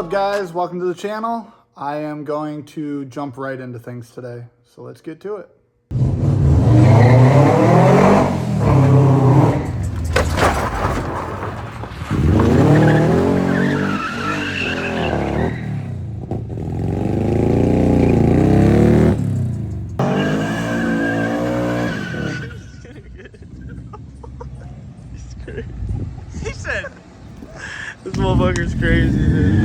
up, guys? Welcome to the channel. I am going to jump right into things today, so let's get to it. He said, "This motherfucker's crazy, dude."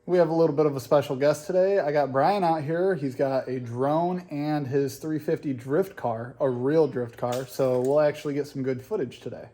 We have a little bit of a special guest today. I got Brian out here. He's got a drone and his 350 drift car, a real drift car. So we'll actually get some good footage today.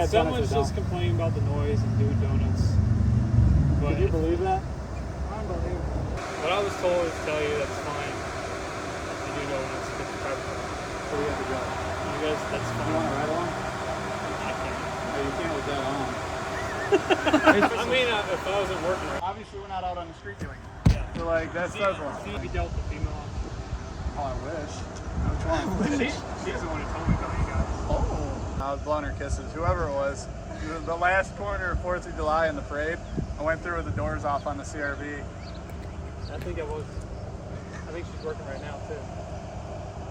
Someone's just complaining about the noise and doing donuts. But Did you believe that? unbelievable. What I was told is to tell you that's fine. You do donuts, 55. So we have to go. You guys, that's fine. You want to ride along? I can't. No, you can't with that on. I mean, if I wasn't working right. Obviously, we're not out on the street doing it. Yeah. So, like, that says one. See, we dealt with female officers. Oh, I wish. Which one? She's the one who told me about you guys. Oh. I was blowing her kisses. Whoever it was the last corner of 4th of July in the parade, I went through with the doors off on the CRV. I think she's working right now, too.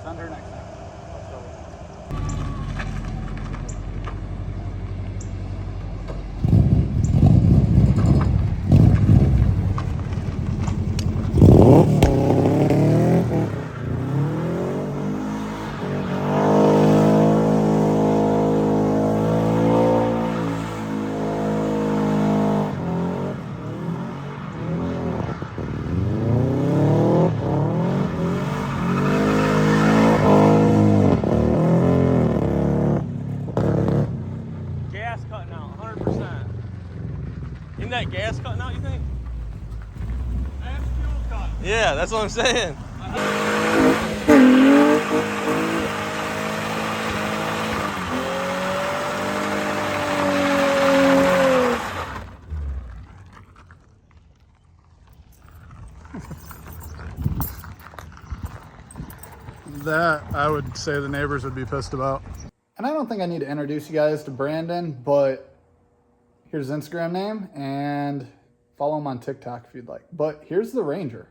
Send her next time. I'll tell her. Isn't that gas cutting out, you think? That's fuel cut. Yeah, that's what I'm saying. That, I would say the neighbors would be pissed about. And I don't think I need to introduce you guys to Brandon, but here's his Instagram name, and follow him on TikTok if you'd like. But here's the Ranger.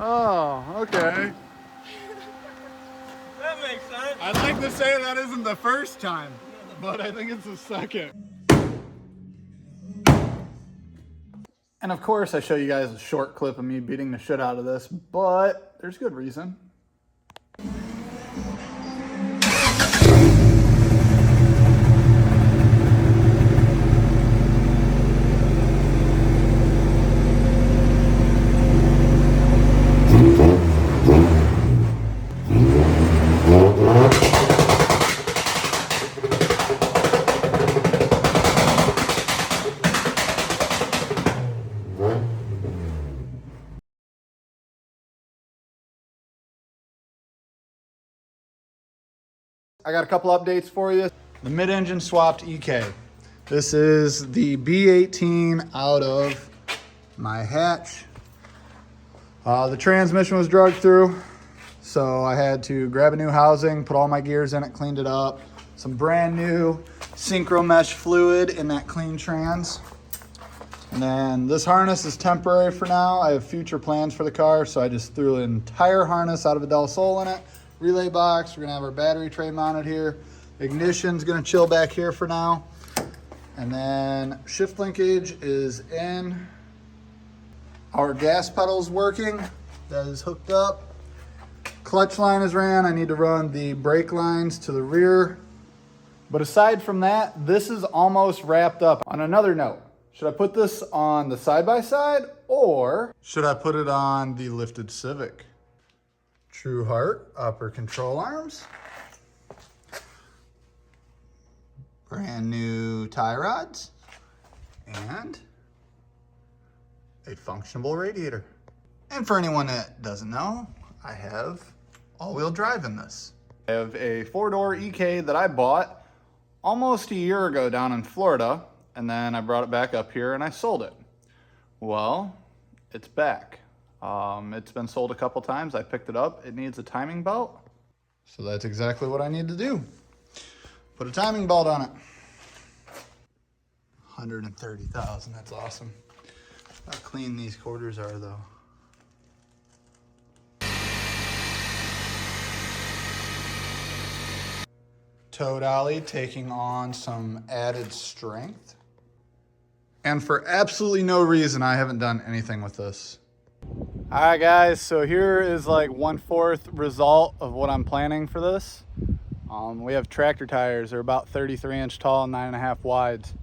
Oh, okay. That makes sense. I'd like to say that isn't the first time, but I think it's the second. And of course, I show you guys a short clip of me beating the shit out of this, but there's good reason. I got a couple updates for you. The mid-engine swapped EK. This is the B18 out of my hatch. The transmission was drugged through, so I had to grab a new housing, put all my gears in it, cleaned it up. Some brand new synchro mesh fluid in that clean trans. And then this harness is temporary for now. I have future plans for the car, so I just threw an entire harness out of a Del Sol in it. Relay box, we're gonna have our battery tray mounted here. Ignition's gonna chill back here for now. And then shift linkage is in. Our gas pedal's working. That is hooked up. Clutch line is ran. I need to run the brake lines to the rear. But aside from that, this is almost wrapped up. On another note, should I put this on the side-by-side or should I put it on the lifted Civic? True Heart upper control arms. Brand new tie rods. And a functionable radiator. And for anyone that doesn't know, I have all-wheel drive in this. I have a 4-door EK that I bought almost a year ago down in Florida, and then I brought it back up here and I sold it. Well, it's back. It's been sold a couple times. I picked it up. It needs a timing belt. So that's exactly what I need to do. Put a timing belt on it. 130,000, that's awesome. How clean these quarters are though. Toe dolly taking on some added strength. And for absolutely no reason, I haven't done anything with this. All right, guys, so here is like 1/4 result of what I'm planning for this. We have tractor tires. They're about 33 inch tall and 9.5 wides.